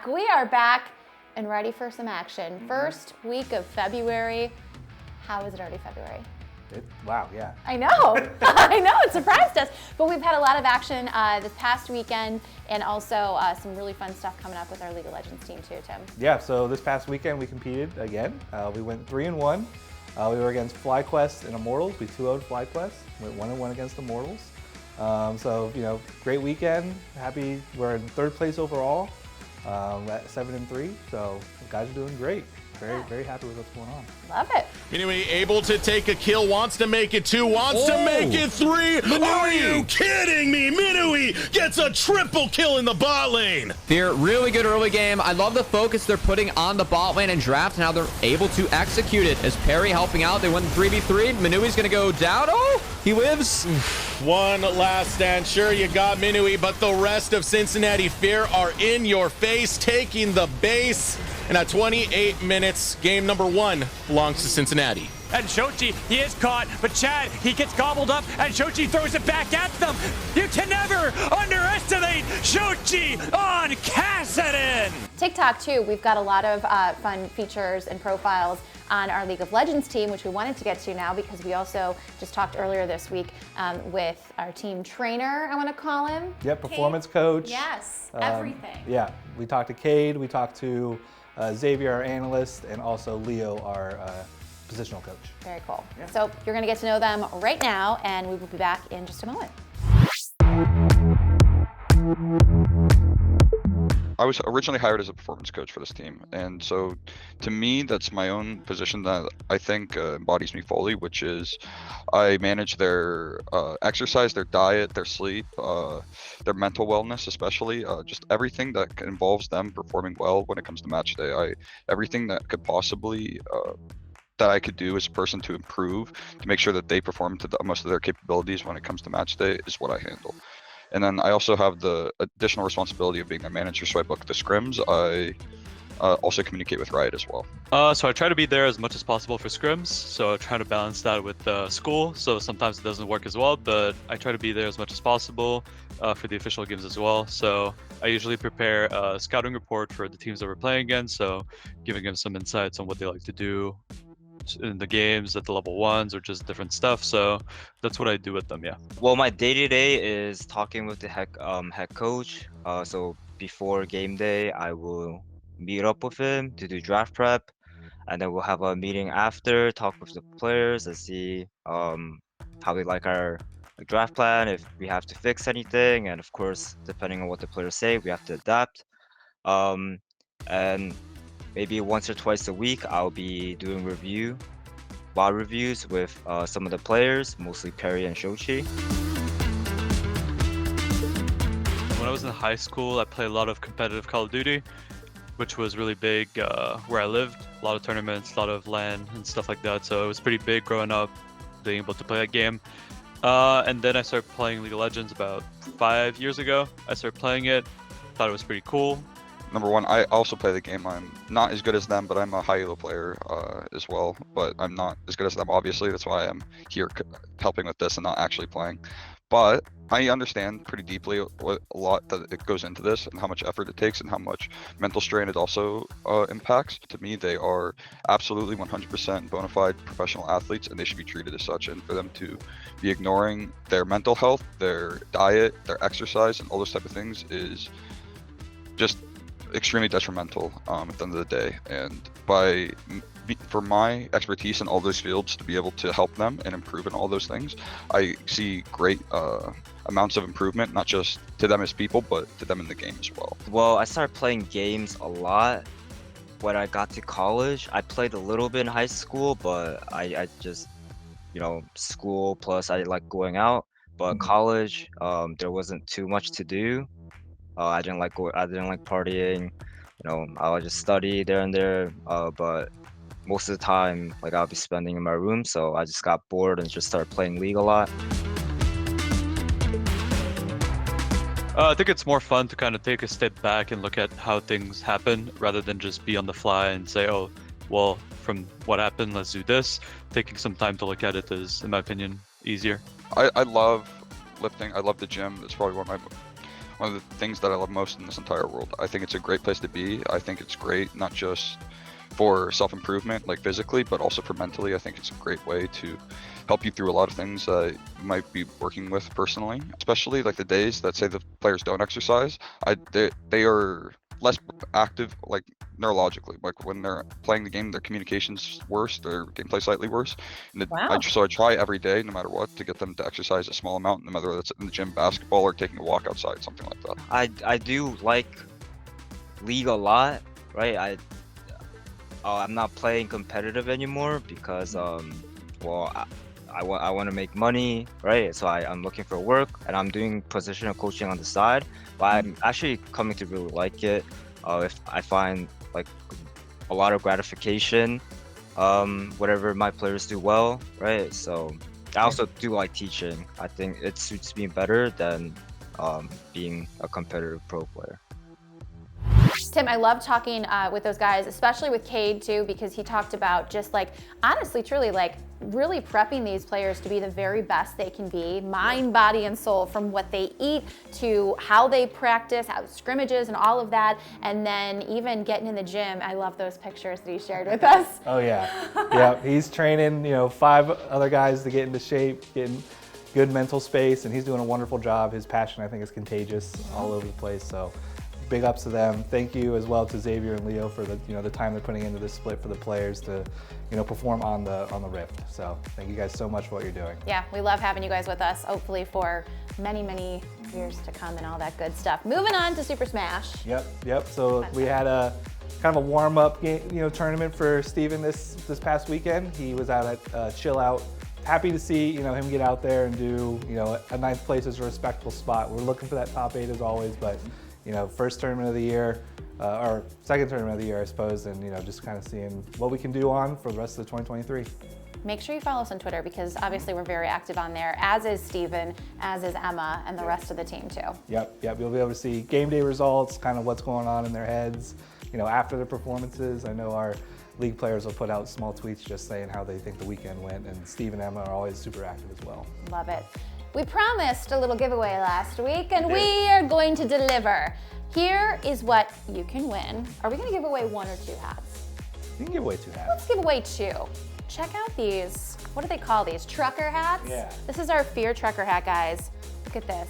back. We are back and ready for some action. First week of February. How is it already February? Wow, yeah. I know. I know. It surprised us. But we've had a lot of action this past weekend and also some really fun stuff coming up with our League of Legends team too, Tim. Yeah, so this past weekend we competed again. We went 3-1. We were against FlyQuest and Immortals. We 2-0'd FlyQuest. Went 1-1 against Immortals. So, great weekend. Happy. We're in third place overall at 7-3. So the guys are doing great. Very happy with what's going on. Love it. Minui able to take a kill, wants to make it 2, wants to make it 3. Are you kidding me? Minui gets a triple kill in the bot lane. Fear, really good early game. I love the focus they're putting on the bot lane and draft and how they're able to execute it. As Perry helping out, they went 3v3. Minui's gonna go down. Oh, he lives. One last stand. Sure, you got Minui, but the rest of Cincinnati Fear are in your face, taking the base. And at 28 minutes, game number 1 belongs to Cincinnati. And Shochi, he is caught, but Chad, he gets gobbled up, and Shochi throws it back at them. You can never underestimate Shochi on Kassadin. TikTok too. We've got a lot of fun features and profiles on our League of Legends team, which we wanted to get to now because we also just talked earlier this week with our team trainer, I want to call him. Yep, performance coach. Yes, everything. Yeah, we talked to Cade, we talked to Xavier, our analyst, and also Leo, our positional coach. Very cool. Yeah. So you're going to get to know them right now, and we will be back in just a moment. I was originally hired as a performance coach for this team, and so to me that's my own position that I think embodies me fully, which is I manage their exercise, their diet, their sleep, their mental wellness, especially just everything that involves them performing well when it comes to match day. Everything that could possibly that I could do as a person to improve, to make sure that they perform to the most of their capabilities when it comes to match day is what I handle. And then I also have the additional responsibility of being a manager, so I book the scrims. I also communicate with Riot as well. So I try to be there as much as possible for scrims, so I try to balance that with school, so sometimes it doesn't work as well, but I try to be there as much as possible for the official games as well. So I usually prepare a scouting report for the teams that we're playing against, so giving them some insights on what they like to do in the games at the level 1s or just different stuff. So that's what I do with them. Yeah. Well, my day-to-day is talking with the head coach. So before game day, I will meet up with him to do draft prep, and then we'll have a meeting after, talk with the players and see how they like our draft plan, if we have to fix anything, and of course, depending on what the players say, we have to adapt. And maybe once or twice a week, I'll be doing bot reviews with some of the players, mostly Perry and Shochi. When I was in high school, I played a lot of competitive Call of Duty, which was really big where I lived. A lot of tournaments, a lot of LAN and stuff like that. So it was pretty big growing up, being able to play that game. And then I started playing League of Legends about 5 years ago. I started playing it, thought it was pretty cool. Number one, I also play the game. I'm not as good as them, but I'm a high elo player as well. But I'm not as good as them, obviously. That's why I'm here helping with this and not actually playing. But I understand pretty deeply a lot that it goes into this and how much effort it takes and how much mental strain it also impacts. To me, they are absolutely 100% bona fide professional athletes, and they should be treated as such. And for them to be ignoring their mental health, their diet, their exercise, and all those type of things is just extremely detrimental at the end of the day. And for my expertise in all those fields to be able to help them and improve in all those things, I see great amounts of improvement, not just to them as people, but to them in the game as well. Well, I started playing games a lot when I got to college. I played a little bit in high school, but I just, school plus I like going out. But college, there wasn't too much to do. I didn't like partying. I would just study there and there. But most of the time, I'll be spending in my room. So I just got bored and just started playing League a lot. I think it's more fun to kind of take a step back and look at how things happen rather than just be on the fly and say, oh, well, from what happened, let's do this. Taking some time to look at it is, in my opinion, easier. I love lifting. I love the gym. It's probably one of one of the things that I love most in this entire world. I think it's a great place to be. I think it's great not just for self-improvement, like physically, but also for mentally. I think it's a great way to help you through a lot of things you might be working with personally, especially like the days that say the players don't exercise. They are less active, like neurologically. Like when they're playing the game, their communication's worse, their gameplay slightly worse. And Wow. so I try every day, no matter what, to get them to exercise a small amount, no matter whether it's in the gym, basketball, or taking a walk outside, something like that. I do like League a lot, right? I'm not playing competitive anymore because well, I want to make money, right? So I'm looking for work and I'm doing positional coaching on the side, but I'm actually coming to really like it. If I find like a lot of gratification, whatever my players do well, right? So I also do like teaching. I think it suits me better than being a competitive pro player. Tim, I love talking with those guys, especially with Cade too, because he talked about just like, honestly, truly, like really prepping these players to be the very best they can be, mind, body, and soul, from what they eat to how they practice, how scrimmages and all of that, and then even getting in the gym. I love those pictures that he shared with us. Oh yeah, yeah. He's training, 5 other guys to get into shape, getting good mental space, and he's doing a wonderful job. His passion, I think, is contagious all over the place. So big ups to them. Thank you as well to Xavier and Leo for the the time they're putting into this split for the players to perform on the Rift. So thank you guys so much for what you're doing. Yeah, we love having you guys with us, hopefully for many, many years to come and all that good stuff. Moving on to Super Smash. Yep. So we had a kind of a warm-up tournament for Steven this past weekend. He was out at Chill Out. Happy to see him get out there and do a 9th place is a respectable spot. We're looking for that top 8 as always, but first tournament of the year, or second tournament of the year, I suppose, and just kind of seeing what we can do on for the rest of the 2023. Make sure you follow us on Twitter because obviously we're very active on there, as is Steven, as is Emma, and the rest of the team too. Yep. You'll be able to see game day results, kind of what's going on in their heads, after their performances. I know our league players will put out small tweets just saying how they think the weekend went, and Steve and Emma are always super active as well. Love it. We promised a little giveaway last week, and we are going to deliver. Here is what you can win. Are we going to give away 1 or 2 hats? You can give away 2 hats. Let's give away 2. Check out these. What do they call these? Trucker hats? Yeah. This is our Fear trucker hat, guys. Look at this.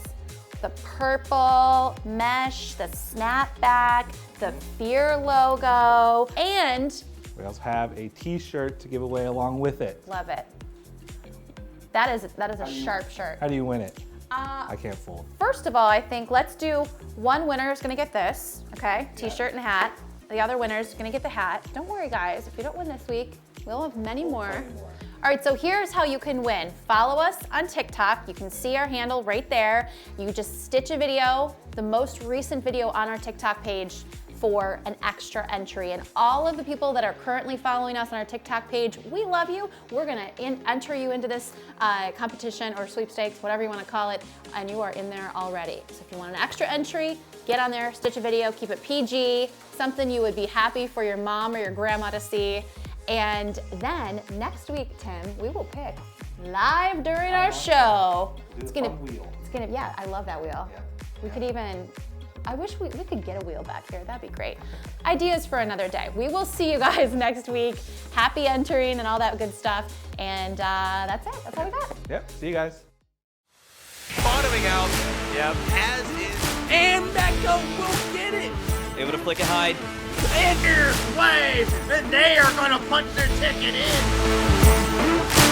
The purple mesh, the snapback, the Fear logo, and we also have a t-shirt to give away along with it. love it. That is a sharp shirt. How do you win it? I can't fold. First of all, I think let's do one winner is gonna get this, okay? T-shirt and hat. The other winner is gonna get the hat. Don't worry, guys. If you don't win this week, we'll have many more. All right, so here's how you can win. Follow us on TikTok. You can see our handle right there. You just stitch a video, the most recent video on our TikTok page, for an extra entry. And all of the people that are currently following us on our TikTok page, we love you. We're gonna enter you into this competition or sweepstakes, whatever you wanna call it, and you are in there already. So if you want an extra entry, get on there, stitch a video, keep it PG, something you would be happy for your mom or your grandma to see. And then next week, Tim, we will pick live during our show. It's gonna, yeah, I love that wheel. Yeah. We could even, I wish we could get a wheel back here. That'd be great. Ideas for another day. We will see you guys next week. Happy entering and all that good stuff. And that's it. That's all we got. Yep. See you guys. Bottoming out. Yep. As is. And Mecca will get it. Able to flick and hide. And here's Wave. And they are going to punch their ticket in.